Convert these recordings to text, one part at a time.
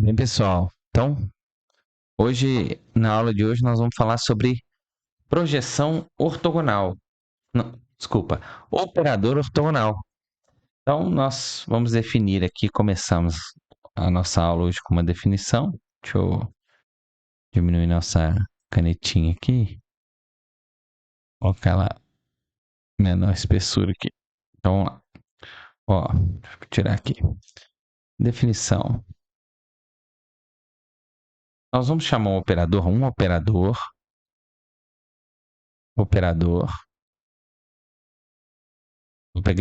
Bem, pessoal, então, na aula de hoje, nós vamos falar sobre projeção ortogonal. Não, desculpa, operador ortogonal. Então, nós vamos definir aqui, começamos a nossa aula hoje com uma definição. Deixa eu diminuir nossa canetinha aqui, colocar ela menor espessura aqui. Então, vamos lá. Ó, deixa eu tirar aqui. Definição. Nós vamos chamar um operador. Vou pegar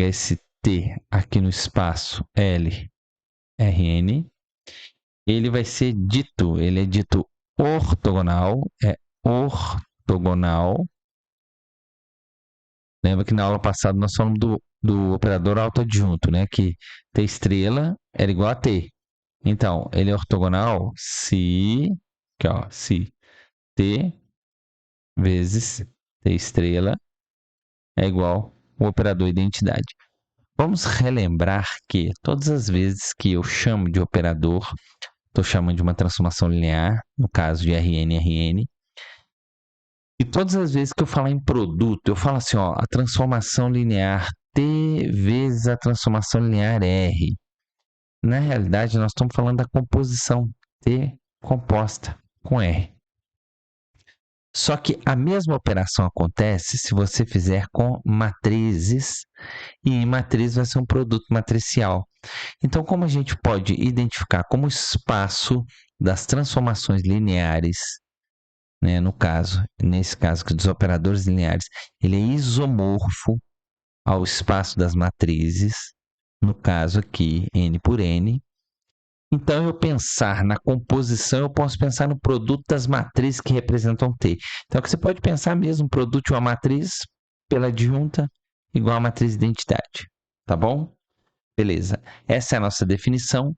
esse T aqui no espaço L, Rn. Ele vai ser dito, ele é dito ortogonal, é ortogonal. Lembra que na aula passada nós falamos do operador autoadjunto, né? Que T estrela era igual a T. Então, ele é ortogonal se, aqui, ó, se T vezes T estrela é igual ao operador identidade. Vamos relembrar que todas as vezes que eu chamo de operador, estou chamando de uma transformação linear, no caso de Rn. E todas as vezes que eu falar em produto, eu falo assim, ó, a transformação linear T vezes a transformação linear R. Na realidade, nós estamos falando da composição T composta com R. Só que a mesma operação acontece se você fizer com matrizes, e matriz vai ser um produto matricial. Então, como a gente pode identificar como o espaço das transformações lineares, né, nesse caso dos operadores lineares, ele é isomorfo ao espaço das matrizes, no caso aqui, n por n. Então, eu pensar na composição, eu posso pensar no produto das matrizes que representam T. Então, você pode pensar mesmo produto de uma matriz pela adjunta igual a matriz identidade. Tá bom? Beleza. Essa é a nossa definição.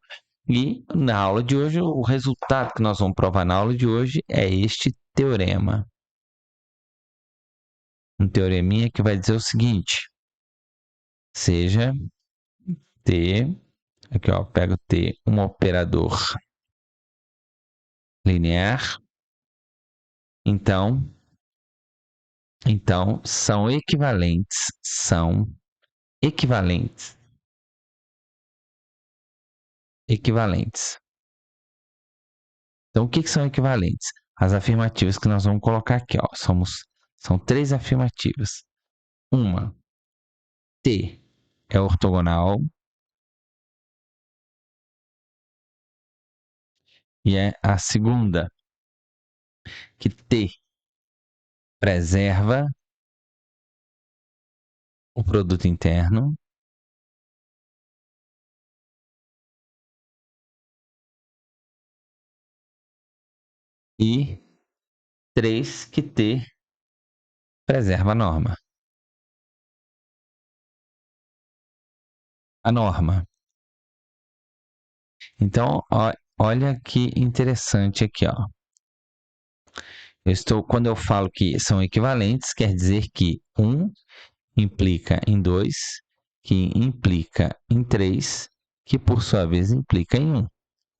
E na aula de hoje, o resultado que nós vamos provar na aula de hoje é este teorema. Um teoreminha que vai dizer o seguinte: seja T, aqui ó, pego T, um operador linear, então são equivalentes. Então, o que são equivalentes? As afirmativas que nós vamos colocar aqui, ó, são três afirmativas. Uma, T é ortogonal e é a segunda, que T preserva o produto interno e 3, que T preserva a norma. A norma. Então, ó, olha que interessante aqui, ó. Quando eu falo que são equivalentes, quer dizer que 1 implica em 2, que implica em 3, que por sua vez implica em 1,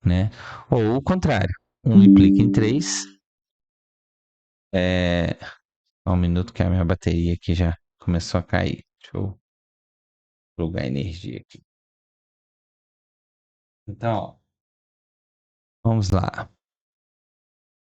né? Ou o contrário, 1 implica em 3. Um minuto que a minha bateria aqui já começou a cair. Deixa eu plugar energia aqui. Então, vamos lá.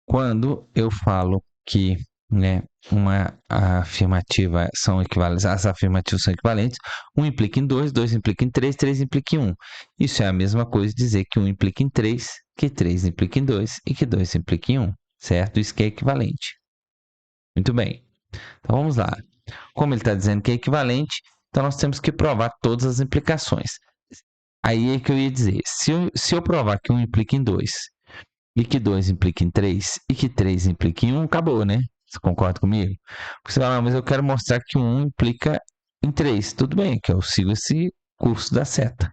Quando eu falo que, né, uma afirmativa são equivalentes, as afirmativas são equivalentes, 1 implica em 2, 2 implica em 3, 3 implica em 1. Isso é a mesma coisa dizer que 1 implica em 3, que 3 implica em 2 e que 2 implica em 1, certo? Isso que é equivalente. Muito bem. Então, vamos lá. Como ele está dizendo que é equivalente, então nós temos que provar todas as implicações. Aí é que eu ia dizer, se eu provar que 1 implica em 2 e que 2 implica em 3 e que 3 implica em 1, acabou, né? Você concorda comigo? Porque você fala, mas eu quero mostrar que 1 implica em 3. Tudo bem, que eu sigo esse curso da seta.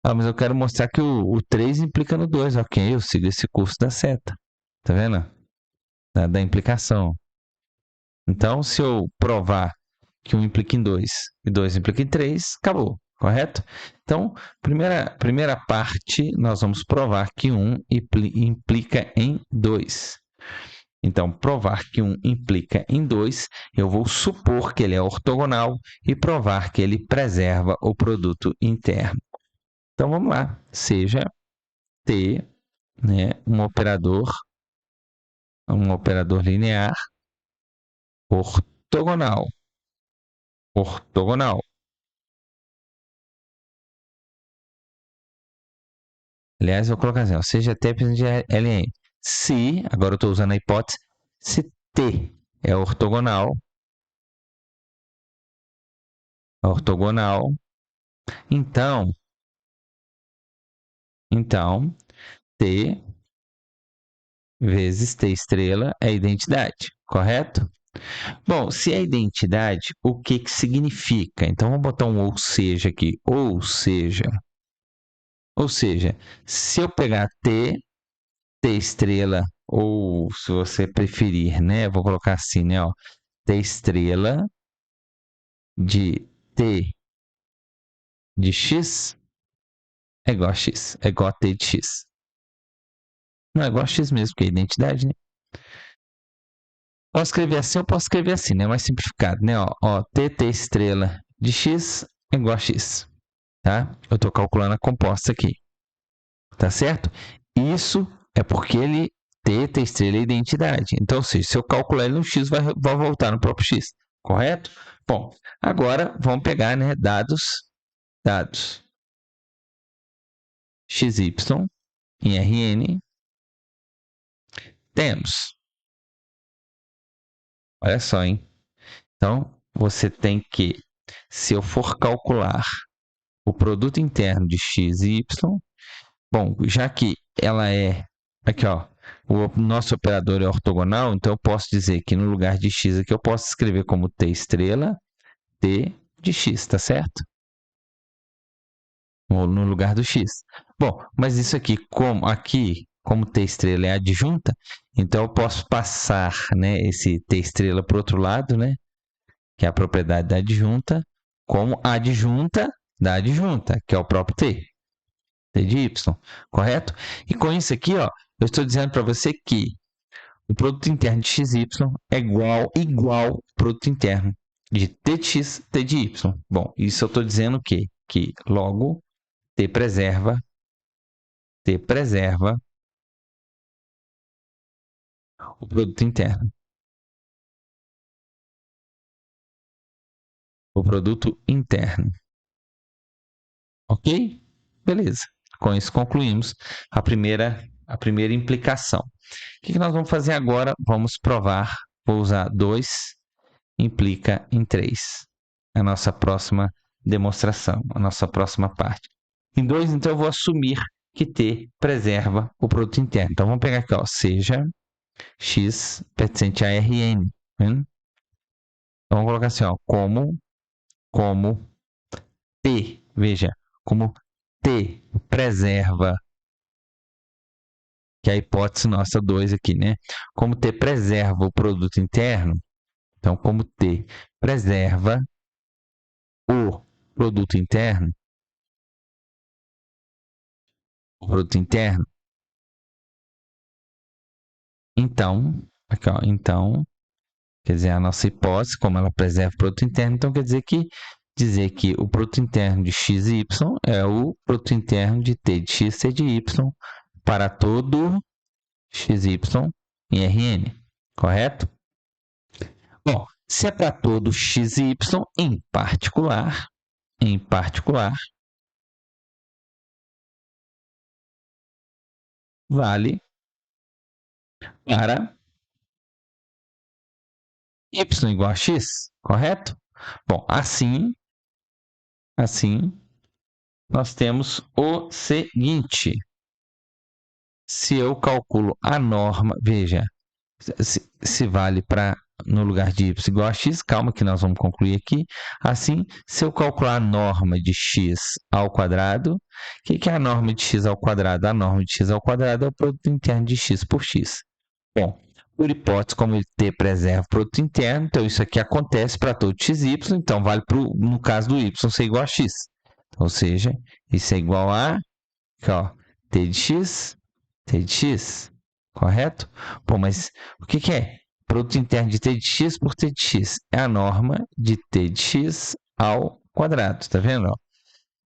Ah, mas eu quero mostrar que o 3 implica no 2. Ok, eu sigo esse curso da seta. Tá vendo? Da implicação. Então, se eu provar que 1 implica em 2 e 2 implica em 3, acabou. correto? Então, primeira parte, nós vamos provar que 1 implica em 2. Então, provar que 1 implica em 2, eu vou supor que ele é ortogonal e provar que ele preserva o produto interno. Então, vamos lá. Seja T, né, um operador linear ortogonal. Ortogonal. Aliás, eu vou colocar assim, ó, seja T de Ln. Se, agora eu estou usando a hipótese, se T é ortogonal, então T vezes T estrela é identidade, correto? Bom, se é identidade, o que que significa? Então, vamos botar um ou seja aqui. Ou seja, se eu pegar T estrela, ou se você preferir, né? Vou colocar assim, né? Ó, T estrela de T de X é igual a X, é igual a T de X. Não é igual a X mesmo, porque é identidade, né? Posso escrever assim ou posso escrever assim, né? Mais simplificado, né? Ó, T estrela de X é igual a X, tá? Eu estou calculando a composta aqui, tá certo? Isso é porque ele T estrela é identidade. Então, ou seja, se eu calcular ele no X, vai voltar no próprio X, correto? Bom, agora vamos pegar, né, dados XY em Rn, temos, olha só, hein? Então, você tem que, se eu for calcular o produto interno de x e y, bom, já que ela é, aqui ó, o nosso operador é ortogonal, então eu posso dizer que no lugar de x aqui eu posso escrever como t estrela, t de x, tá certo? Ou no lugar do x. Bom, mas isso como t estrela é adjunta, então eu posso passar, né, esse t estrela para o outro lado, né, que é a propriedade da adjunta, como adjunta da adjunta, que é o próprio t. T de y, correto? E com isso aqui, ó, eu estou dizendo para você que o produto interno de xy é igual ao produto interno de t de x, t de y. Bom, isso eu estou dizendo o quê? Que logo t preserva o produto interno. O produto interno. Ok? Beleza. Com isso concluímos a primeira implicação. O que nós vamos fazer agora? Vamos provar. Vou usar 2 implica em 3. A nossa próxima demonstração, a nossa próxima parte. Em 2, então, eu vou assumir que T preserva o produto interno. Então, vamos pegar aqui, ó, seja x pertencente a Rn. Então, vamos colocar assim, ó, como T, veja, como T preserva, que é a hipótese nossa 2 aqui, né? Como T preserva o produto interno, então, como T preserva o produto interno, então, aqui, ó, então, quer dizer, a nossa hipótese, como ela preserva o produto interno, então quer dizer que o produto interno de x e y é o produto interno de t de x, t de y para todo xy em Rn, correto? Bom, se é para todo x e y em particular, vale para y igual a x, correto? Bom, assim, nós temos o seguinte. Se eu calculo a norma, veja, se vale para no lugar de y igual a x, calma que nós vamos concluir aqui. Assim, se eu calcular a norma de x ao quadrado, o que é a norma de x ao quadrado? A norma de x ao quadrado é o produto interno de x por x. Bom, por hipótese, como t preserva o produto interno, então isso aqui acontece para todo x e y, então vale no caso do y ser igual a x. Ou seja, isso é igual a, aqui, ó, T de X, correto? Bom, mas o que é? Produto interno de T de X por T de X. É a norma de T de X ao quadrado, tá vendo? Ó?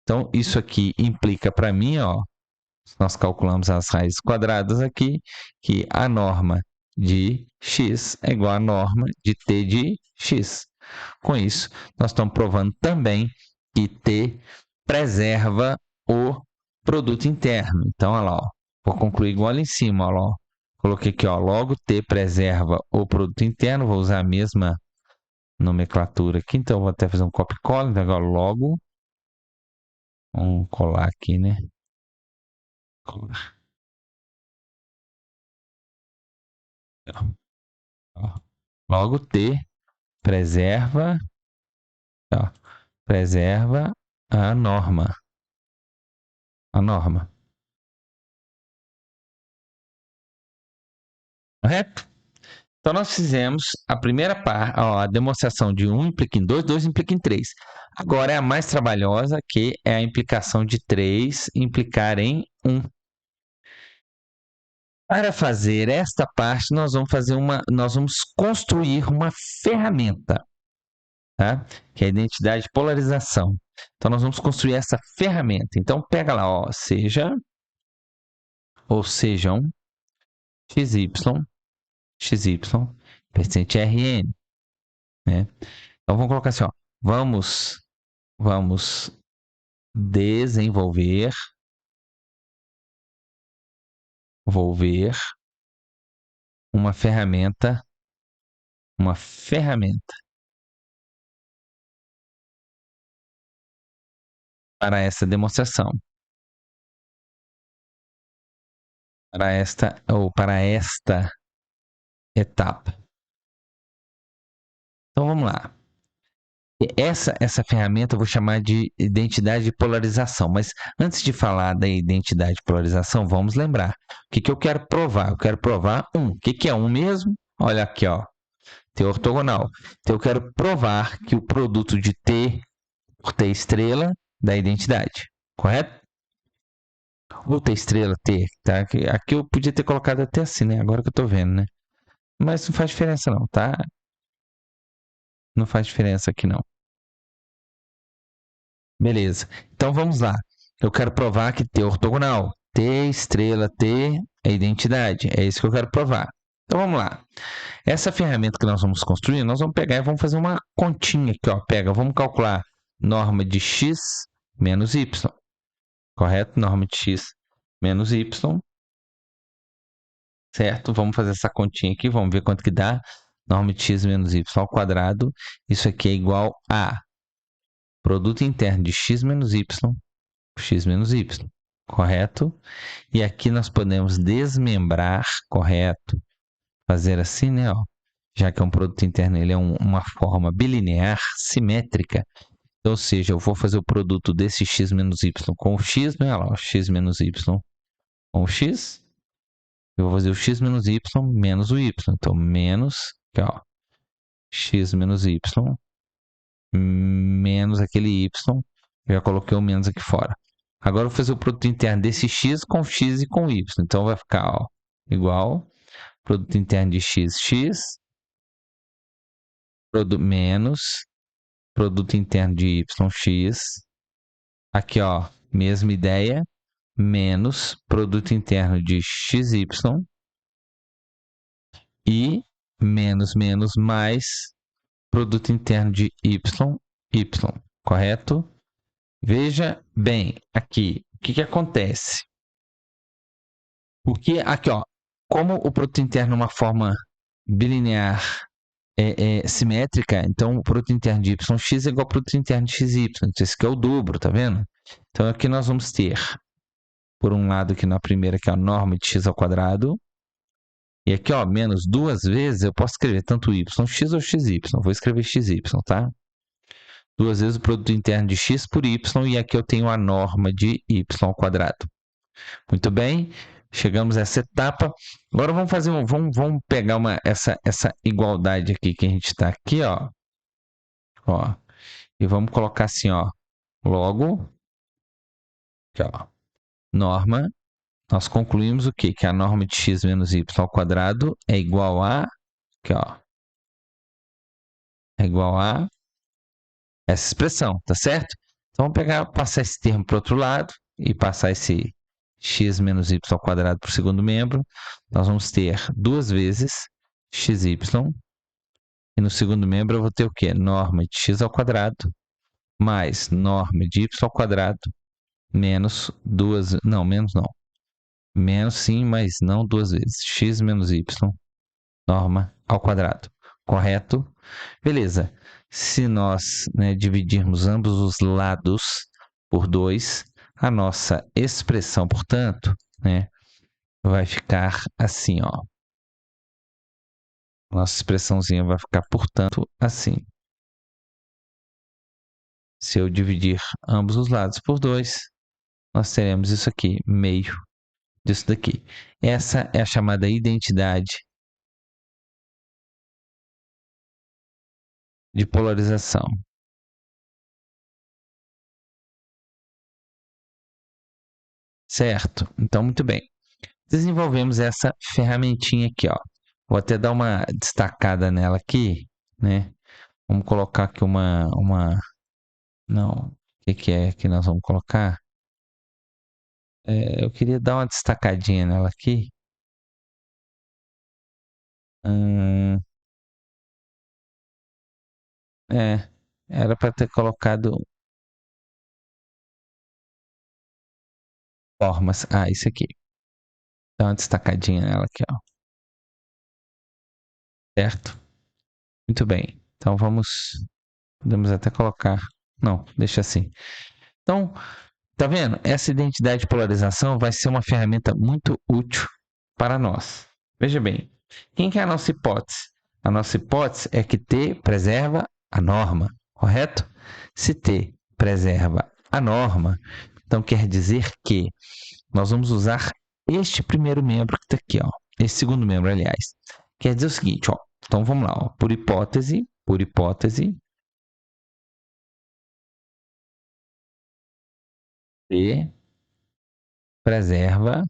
Então, isso aqui implica para mim, ó, nós calculamos as raízes quadradas aqui, que a norma de x é igual à norma de t de x. Com isso, nós estamos provando também que t preserva o produto interno. Então, olha lá, ó, vou concluir igual ali em cima, olha lá, ó. Coloquei aqui, ó, logo t preserva o produto interno, vou usar a mesma nomenclatura aqui, então vou até fazer um copy cola, então agora logo, vamos colar aqui, né? Colar. Ó. Logo T preserva, ó, preserva a norma. A norma. Correto? Então, nós fizemos a primeira parte, a demonstração de 1 implica em 2, 2 implica em 3. Agora é a mais trabalhosa, que é a implicação de 3 implicar em 1. Para fazer esta parte, nós vamos construir uma ferramenta, tá? Que é a identidade de polarização. Então, nós vamos construir essa ferramenta. Então, pega lá, ó, seja ou sejam XY, XY, percente RN, né? Então vamos colocar assim, ó, vamos desenvolver, envolver uma ferramenta para essa demonstração, para esta etapa. Então vamos lá. Essa ferramenta eu vou chamar de identidade de polarização. Mas antes de falar da identidade de polarização, vamos lembrar. O que eu quero provar? Eu quero provar 1. O que é 1 mesmo? Olha aqui, ó. T ortogonal. Então eu quero provar que o produto de T por T estrela da identidade. Correto? Ou T estrela, T. Tá? Aqui eu podia ter colocado até assim, né? Agora que eu tô vendo, né? Mas não faz diferença não, tá? Não faz diferença aqui não. Beleza. Então vamos lá. Eu quero provar que T é ortogonal. T estrela T é identidade. É isso que eu quero provar. Então vamos lá. Essa ferramenta que nós vamos construir, nós vamos pegar e vamos fazer uma continha aqui, ó. Vamos calcular norma de x menos y. Correto? Norma de x menos y. Certo? Vamos fazer essa continha aqui, vamos ver quanto que dá. Norma de x menos y ao quadrado. Isso aqui é igual a produto interno de x menos y x menos y, correto? E aqui nós podemos desmembrar, correto? Fazer assim, né? Ó, já que é um produto interno, ele é uma forma bilinear, simétrica. Então, ou seja, eu vou fazer o produto desse x menos y com o x, né? Olha lá, o x menos y com o x. Eu vou fazer o x menos y menos o y. Então, menos, aqui, ó, x menos y menos aquele y. Eu já coloquei o menos aqui fora. Agora eu vou fazer o produto interno desse x com x e com y. Então vai ficar ó, igual produto interno de x, x, menos produto interno de y, x. Aqui, ó, mesma ideia, menos produto interno de xy e menos mais produto interno de y, correto? Veja bem aqui, o que acontece? Porque aqui, ó, como o produto interno é uma forma bilinear simétrica, então o produto interno de yx é igual ao produto interno de xy. Então, esse aqui é o dobro, tá vendo? Então aqui nós vamos ter, por um lado aqui na primeira, que é a norma de x ao quadrado, e aqui, ó, menos duas vezes, eu posso escrever tanto yx ou xy. Vou escrever xy, tá? Duas vezes o produto interno de x por y, e aqui eu tenho a norma de y ao quadrado. Muito bem, chegamos a essa etapa. Agora vamos fazer vamos pegar essa igualdade aqui que a gente está aqui, ó, e vamos colocar assim, ó, logo Aqui, ó. Norma, nós concluímos o quê? Que a norma de x menos y ao quadrado é igual a, aqui, ó, é igual a essa expressão, tá certo? Então, vamos pegar, passar esse termo para o outro lado e passar esse x menos y ao quadrado para o segundo membro. Nós vamos ter duas vezes xy, e no segundo membro eu vou ter o quê? Norma de x ao quadrado mais norma de y ao quadrado menos duas, não, menos não. Menos sim, mas não duas vezes. X menos y, norma ao quadrado. Correto? Beleza. Se nós, né, dividirmos ambos os lados por 2, a nossa expressão, portanto, né, vai ficar assim, ó. Nossa expressãozinha vai ficar, portanto, assim. Se eu dividir ambos os lados por 2, nós teremos isso aqui, meio disso daqui. Essa é a chamada identidade de polarização. Certo? Então, muito bem. Desenvolvemos essa ferramentinha aqui, ó. Vou até dar uma destacada nela aqui, né? Vamos colocar aqui não, o que é que nós vamos colocar? Eu queria dar uma destacadinha nela aqui. Hum, era para ter colocado formas. Ah, isso aqui. Dá uma destacadinha nela aqui, ó. Certo? Muito bem. Então podemos até colocar. Não, deixa assim. Então, tá vendo? Essa identidade de polarização vai ser uma ferramenta muito útil para nós. Veja bem, quem que é a nossa hipótese? A nossa hipótese é que T preserva a norma, correto? Se T preserva a norma, então quer dizer que nós vamos usar este primeiro membro que está aqui, ó. Esse segundo membro, aliás. Quer dizer o seguinte, ó. Então vamos lá, ó. Por hipótese, T preserva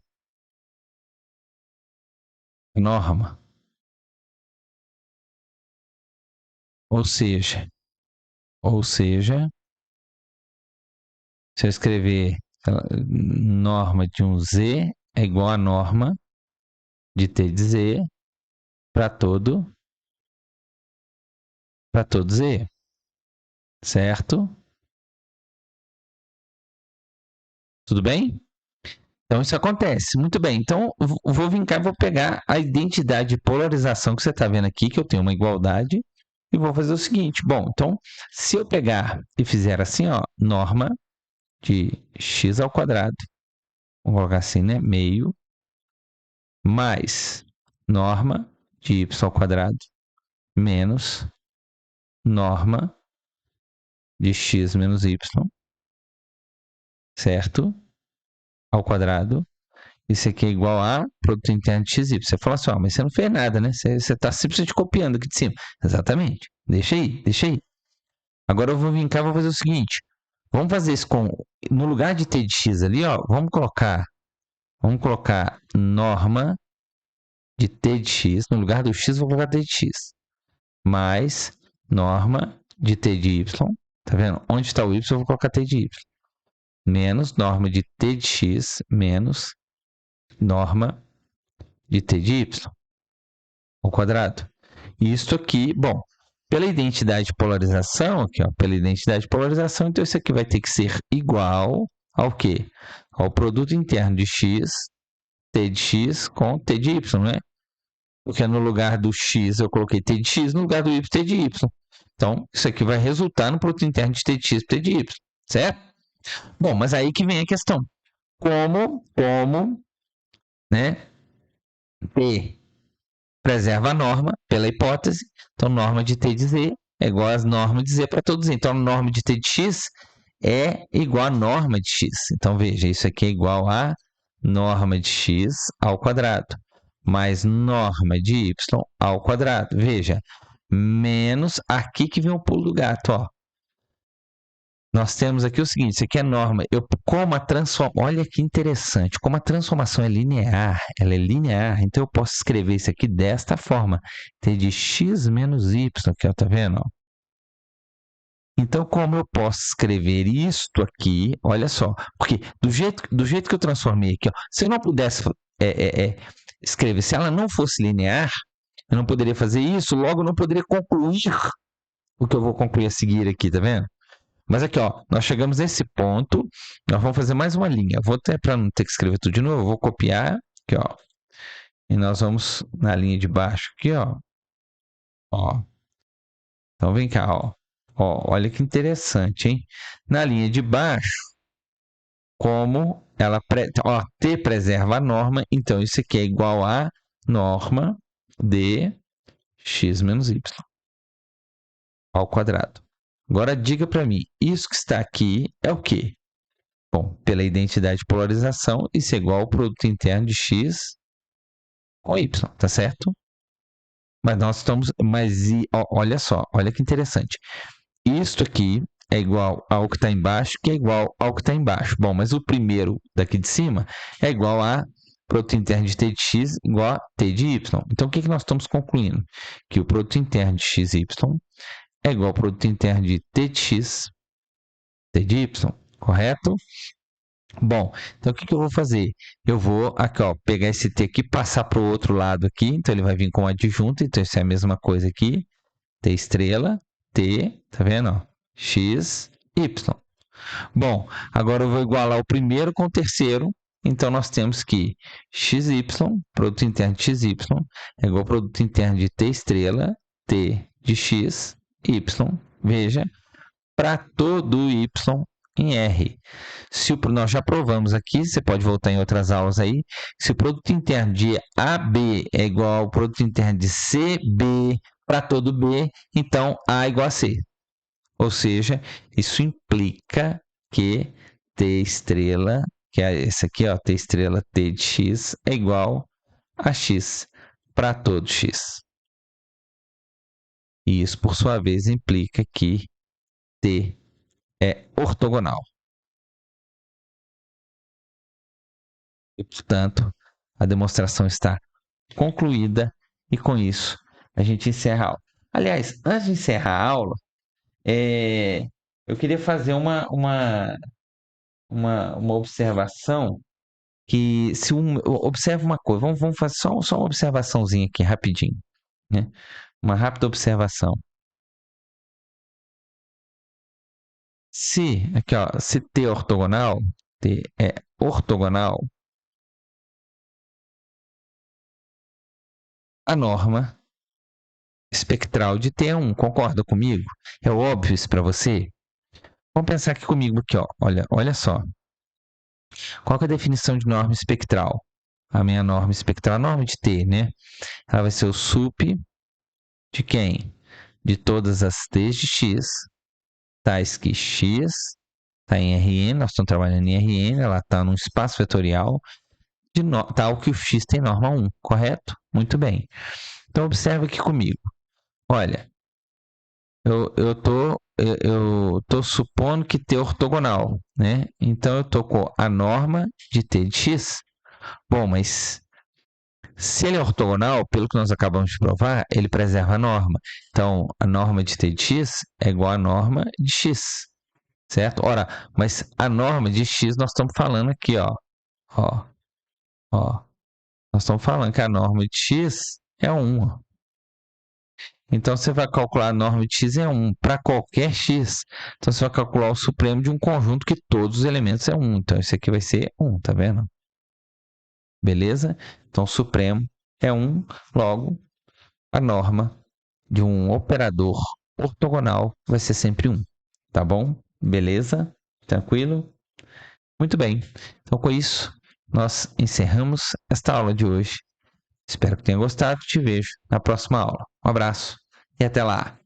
a norma. Ou seja, se eu escrever norma de um Z é igual a norma de T de Z para todo Z, certo? Tudo bem? Então isso acontece. Muito bem. Então vou vir cá e vou pegar a identidade de polarização que você está vendo aqui, que eu tenho uma igualdade, e vou fazer o seguinte. Bom, então se eu pegar e fizer assim, ó, norma de x ao quadrado, vamos colocar assim, né? Meio, mais norma de y ao quadrado, menos norma de x menos y, certo? Ao quadrado. Isso aqui é igual a produto interno de xy. Você fala assim, ó, mas você não fez nada, né? Você está simplesmente copiando aqui de cima. Exatamente. Deixa aí, deixa aí. Agora eu vou vir cá e vou fazer o seguinte. Vamos fazer isso com... No lugar de t de x ali, ó, vamos colocar norma de t de x. No lugar do x, vou colocar t de x. Mais norma de t de y. Tá vendo? Onde está o y, eu vou colocar t de y. Menos norma de t de x, menos norma de t de y ao quadrado. Isso aqui, bom, pela identidade de polarização, aqui, ó, pela identidade de polarização, então isso aqui vai ter que ser igual ao quê? Ao produto interno de x, t de x com t de y, né? Porque no lugar do x eu coloquei t de x, no lugar do y, t de y. Então, isso aqui vai resultar no produto interno de t de x, t de y, certo? Bom, mas aí que vem a questão. Como, né, T preserva a norma pela hipótese, então norma de T de Z é igual às normas de Z para todos Z. Então, a norma de T de X é igual à norma de X. Então, veja, isso aqui é igual a norma de X ao quadrado, mais norma de Y ao quadrado. Veja, menos aqui que vem o pulo do gato, ó. nós temos aqui o seguinte, isso aqui é norma. Olha que interessante, como a transformação é linear, ela é linear, então eu posso escrever isso aqui desta forma, t de x menos y, aqui, ó, tá vendo? Então, como eu posso escrever isto aqui, olha só, porque do jeito que eu transformei aqui, ó, se eu não pudesse escrever, se ela não fosse linear, eu não poderia fazer isso, logo eu não poderia concluir o que eu vou concluir a seguir aqui, tá vendo? Mas aqui, ó, nós chegamos nesse ponto, nós vamos fazer mais uma linha. Vou até para não ter que escrever tudo de novo, eu vou copiar aqui, ó. E nós vamos na linha de baixo aqui, ó. Ó. Então vem cá, ó. Ó, olha que interessante, hein? Na linha de baixo, como ela ó, t preserva a norma, então isso aqui é igual a norma de x menos y ao quadrado. Agora diga para mim, isso que está aqui é o quê? Bom, pela identidade de polarização, isso é igual ao produto interno de x com y, tá certo? Mas nós estamos. Olha só, olha que interessante. Isto aqui é igual ao que está embaixo, que é igual ao que está embaixo. Bom, mas o primeiro daqui de cima é igual a produto interno de t de x igual a t de y. Então, o que nós estamos concluindo? Que o produto interno de x e y é igual ao produto interno de t de x, t de y, correto? Bom, então o que eu vou fazer? Eu vou aqui, ó, pegar esse t aqui, passar para o outro lado aqui, então ele vai vir com adjunto, então isso é a mesma coisa aqui, t estrela, t, tá vendo? Ó? X, y. Bom, agora eu vou igualar o primeiro com o terceiro, então nós temos que xy, produto interno de xy, é igual ao produto interno de t estrela, t de x, y, veja, para todo y em R. Nós já provamos aqui, você pode voltar em outras aulas aí, se o produto interno de AB é igual ao produto interno de CB para todo B, então A é igual a C. Ou seja, isso implica que T estrela, que é esse aqui, ó, T estrela T de X, é igual a X para todo X. E isso, por sua vez, implica que T é ortogonal. E, portanto, a demonstração está concluída e, com isso, a gente encerra a aula. Aliás, antes de encerrar a aula, eu queria fazer uma observação que, observe uma coisa, vamos fazer só uma observaçãozinha aqui, rapidinho, né? Uma rápida observação. Se T é ortogonal, T é ortogonal, a norma espectral de T é 1, concorda comigo? É óbvio isso para você? Vamos pensar aqui comigo aqui, ó. Olha só. Qual que é a definição de norma espectral? A minha norma espectral, a norma de T, né? Ela vai ser o sup de quem? De todas as T's de X, tais que X está em Rn, nós estamos trabalhando em Rn, ela está num espaço vetorial, tal que o X tem norma 1, correto? Muito bem. Então, observa aqui comigo. Olha, eu tô supondo que T é ortogonal, né? Então, eu estou com a norma de T de X. Bom, mas se ele é ortogonal, pelo que nós acabamos de provar, ele preserva a norma. Então, a norma de t de x é igual à norma de x, certo? Ora, mas a norma de x nós estamos falando aqui, ó. Ó. Nós estamos falando que a norma de x é 1. Então, você vai calcular a norma de x é 1 para qualquer x. Então, você vai calcular o supremo de um conjunto que todos os elementos é 1. Então, isso aqui vai ser 1, tá vendo? Beleza? Então, o supremo é 1, logo, a norma de um operador ortogonal vai ser sempre 1. Tá bom? Beleza? Tranquilo? Muito bem. Então, com isso, nós encerramos esta aula de hoje. Espero que tenha gostado. Te vejo na próxima aula. Um abraço e até lá!